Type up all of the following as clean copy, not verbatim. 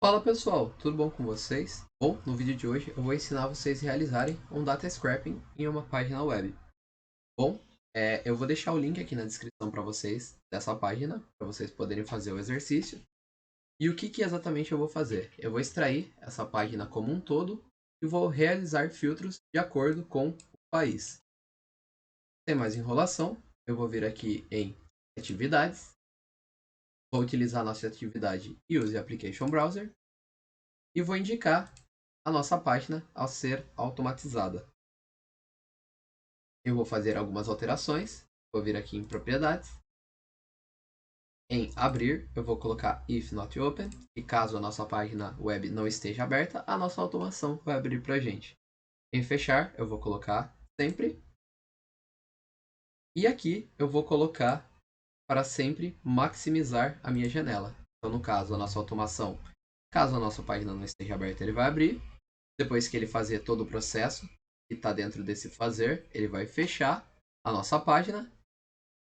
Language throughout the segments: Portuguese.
Fala pessoal, tudo bom com vocês? Bom, no vídeo de hoje eu vou ensinar vocês a realizarem um data scraping em uma página web. Bom, eu vou deixar o link aqui na descrição para vocês dessa página, para vocês poderem fazer o exercício. E o que exatamente eu vou fazer? Eu vou extrair essa página como um todo e vou realizar filtros de acordo com o país. Sem mais enrolação, eu vou vir aqui em atividades, vou utilizar a nossa atividade Use Application Browser e vou indicar a nossa página ao ser automatizada. Eu vou fazer algumas alterações, vou vir aqui em propriedades, em abrir eu vou colocar if not open, e caso a nossa página web não esteja aberta, a nossa automação vai abrir para a gente. Em fechar eu vou colocar sempre, e aqui eu vou colocar para sempre maximizar a minha janela. Então no caso a nossa automação, caso a nossa página não esteja aberta, ele vai abrir. Depois que ele fazer todo o processo que está dentro desse fazer, ele vai fechar a nossa página.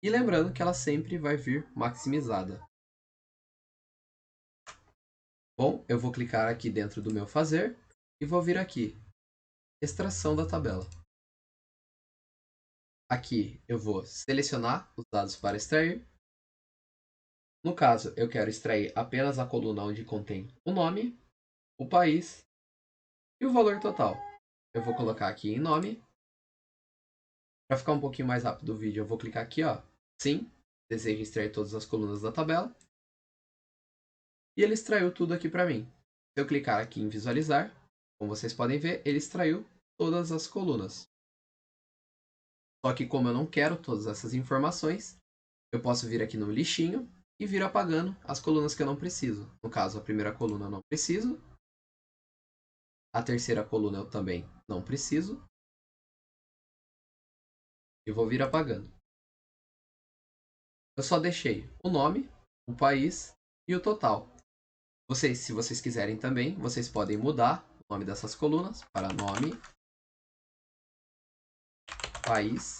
E lembrando que ela sempre vai vir maximizada. Bom, eu vou clicar aqui dentro do meu fazer e vou vir aqui, extração da tabela. Aqui eu vou selecionar os dados para extrair. No caso, eu quero extrair apenas a coluna onde contém o nome, o país e o valor total. Eu vou colocar aqui em nome. Para ficar um pouquinho mais rápido o vídeo, eu vou clicar aqui, ó. Sim, desejo extrair todas as colunas da tabela. E ele extraiu tudo aqui para mim. Se eu clicar aqui em visualizar, como vocês podem ver, ele extraiu todas as colunas. Só que como eu não quero todas essas informações, eu posso vir aqui no lixinho e vir apagando as colunas que eu não preciso. No caso, a primeira coluna eu não preciso. A terceira coluna eu também não preciso. E vou vir apagando. Eu só deixei o nome, o país e o total. Se vocês quiserem também, vocês podem mudar o nome dessas colunas para nome, país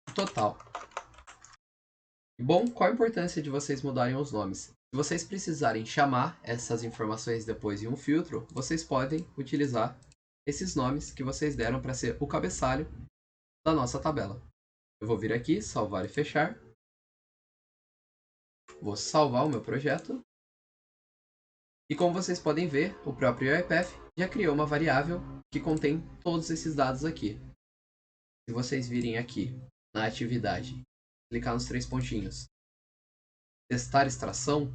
e total. Bom, qual a importância de vocês mudarem os nomes? Se vocês precisarem chamar essas informações depois em um filtro, vocês podem utilizar esses nomes que vocês deram para ser o cabeçalho da nossa tabela. Eu vou vir aqui, salvar e fechar. Vou salvar o meu projeto. E como vocês podem ver, o próprio UiPath já criou uma variável que contém todos esses dados aqui. Se vocês virem aqui na atividade, clicar nos 3 pontinhos, testar extração,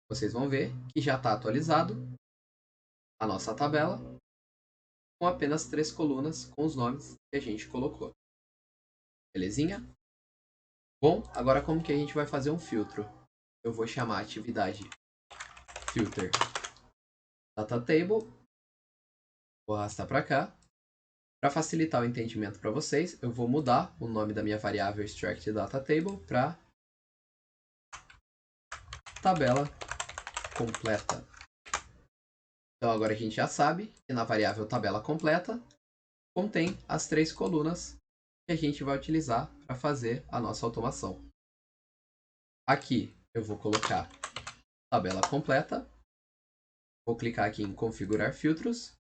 vocês vão ver que já está atualizado a nossa tabela com apenas 3 colunas com os nomes que a gente colocou. Belezinha? Bom, agora como que a gente vai fazer um filtro? Eu vou chamar a atividade filter data table, vou arrastar para cá. Para facilitar o entendimento para vocês, eu vou mudar o nome da minha variável extract data table para tabela completa. Então agora a gente já sabe que na variável tabela completa contém as 3 colunas que a gente vai utilizar para fazer a nossa automação. Aqui eu vou colocar tabela completa, vou clicar aqui em configurar filtros.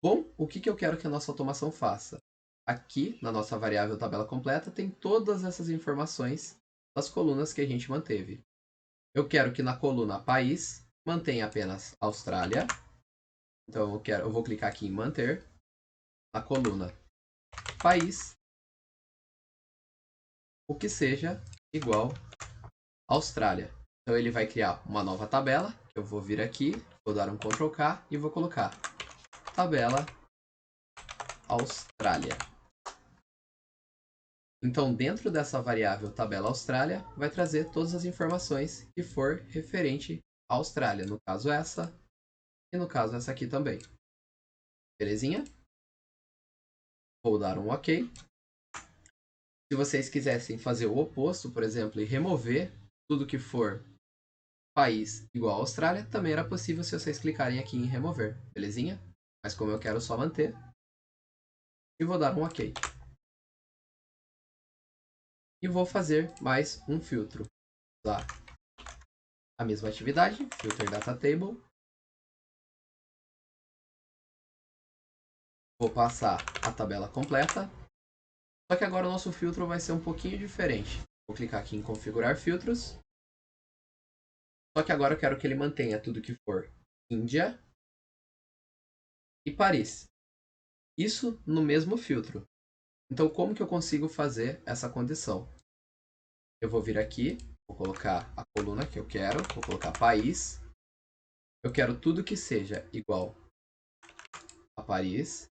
Bom, o que eu quero que a nossa automação faça? Aqui na nossa variável tabela completa tem todas essas informações das colunas que a gente manteve. Eu quero que na coluna país mantenha apenas Austrália. Então eu vou clicar aqui em manter. Na coluna país, o que seja igual Austrália. Então ele vai criar uma nova tabela. Eu vou vir aqui, vou dar um Ctrl K e vou colocar tabela Austrália. Então dentro dessa variável tabela Austrália vai trazer todas as informações que for referente à Austrália. No caso essa e no caso essa aqui também. Belezinha? Vou dar um OK. Se vocês quisessem fazer o oposto, por exemplo, e remover tudo que for país igual a Austrália, também era possível se vocês clicarem aqui em remover, belezinha? Mas como eu quero só manter, eu vou dar um OK. E vou fazer mais um filtro. Tá? a mesma atividade, filter data table. Vou passar a tabela completa. Só que agora o nosso filtro vai ser um pouquinho diferente. Vou clicar aqui em configurar filtros. Só que agora eu quero que ele mantenha tudo que for Índia e Paris. Isso no mesmo filtro. Então como que eu consigo fazer essa condição? Eu vou vir aqui, vou colocar a coluna que eu quero, vou colocar país. Eu quero tudo que seja igual a Paris.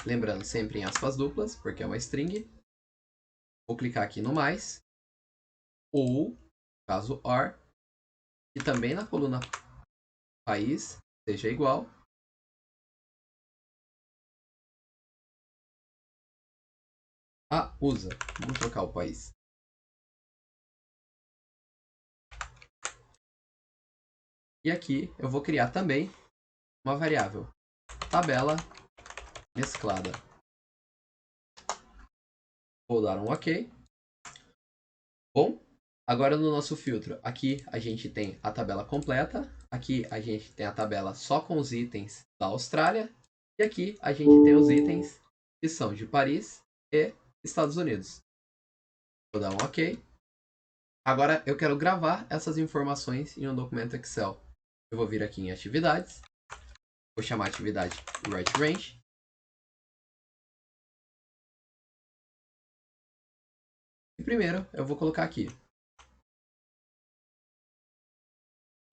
Lembrando sempre em aspas duplas, porque é uma string. Vou clicar aqui no mais. Ou, caso OR, e também na coluna país seja igual a USA. Vamos trocar o país. E aqui eu vou criar também uma variável tabela mesclada. Vou dar um OK. Bom, agora no nosso filtro, aqui a gente tem a tabela completa, aqui a gente tem a tabela só com os itens da Austrália, e aqui a gente tem os itens que são de Paris e Estados Unidos. Vou dar um OK. Agora eu quero gravar essas informações em um documento Excel. Eu vou vir aqui em atividades, vou chamar a atividade WriteRange. E primeiro eu vou colocar aqui.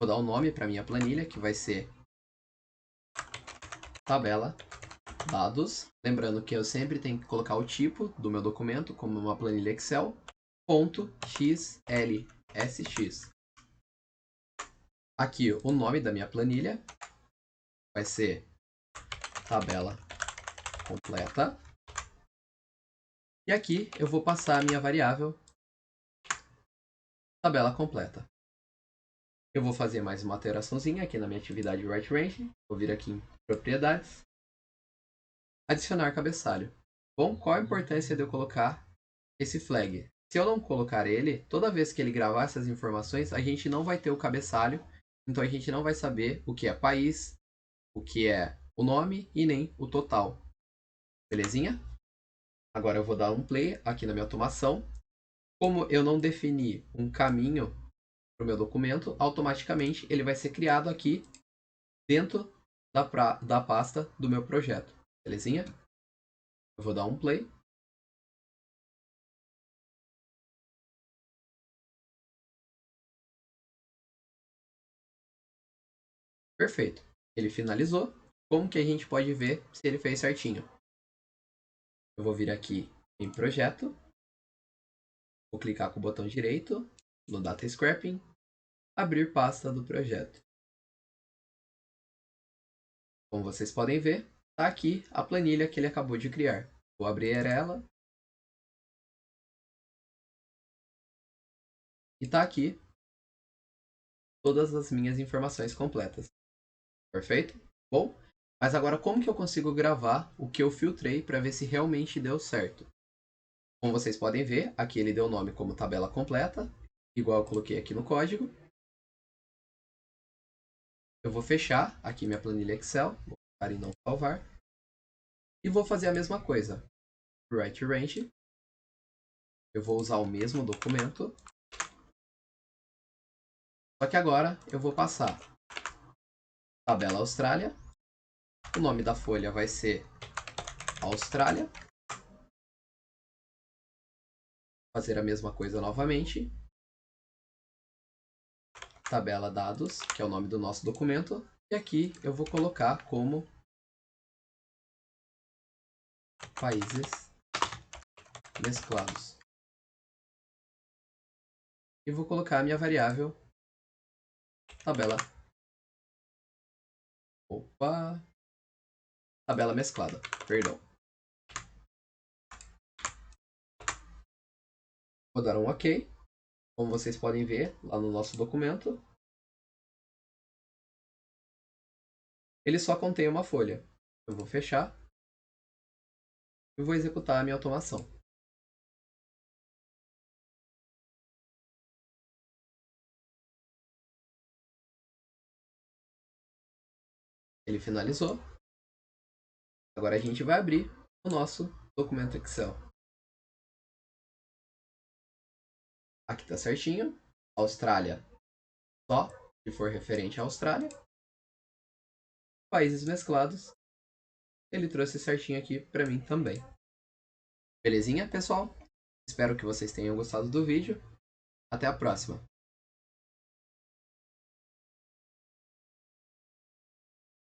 Vou dar um nome para minha planilha, que vai ser tabela dados. Lembrando que eu sempre tenho que colocar o tipo do meu documento, como uma planilha Excel, .xlsx. Aqui o nome da minha planilha vai ser tabela completa. E aqui eu vou passar a minha variável tabela completa. Eu vou fazer mais uma alteraçãozinha aqui na minha atividade WriteRange. Vou vir aqui em propriedades. Adicionar cabeçalho. Bom, qual a importância de eu colocar esse flag? Se eu não colocar ele, toda vez que ele gravar essas informações, a gente não vai ter o cabeçalho. Então a gente não vai saber o que é país, o que é o nome e nem o total. Belezinha? Agora eu vou dar um play aqui na minha automação. Como eu não defini um caminho para o meu documento, automaticamente ele vai ser criado aqui dentro da pasta do meu projeto. Belezinha? Eu vou dar um play. Perfeito. Ele finalizou. Como que a gente pode ver se ele fez certinho? Eu vou vir aqui em projeto. Vou clicar com o botão direito no Data Scrapping. Abrir pasta do projeto. Como vocês podem ver, está aqui a planilha que ele acabou de criar. Vou abrir ela. E está aqui todas as minhas informações completas. Perfeito? Bom, mas agora como que eu consigo gravar o que eu filtrei para ver se realmente deu certo? Como vocês podem ver, aqui ele deu o nome como tabela completa, igual eu coloquei aqui no código. Eu vou fechar aqui minha planilha Excel, vou clicar em não salvar. E vou fazer a mesma coisa. WriteRange. Eu vou usar o mesmo documento. Só que agora eu vou passar tabela Austrália. O nome da folha vai ser Austrália. Fazer a mesma coisa novamente. Tabela dados, que é o nome do nosso documento. E aqui eu vou colocar como países mesclados. E vou colocar a minha variável tabela. Tabela mesclada, perdão. Vou dar um OK. Como vocês podem ver lá no nosso documento, ele só contém uma folha. Eu vou fechar e vou executar a minha automação. Ele finalizou. Agora a gente vai abrir o nosso documento Excel. Aqui tá certinho. Austrália, só se for referente à Austrália. Países mesclados. Ele trouxe certinho aqui para mim também. Belezinha, pessoal? Espero que vocês tenham gostado do vídeo. Até a próxima.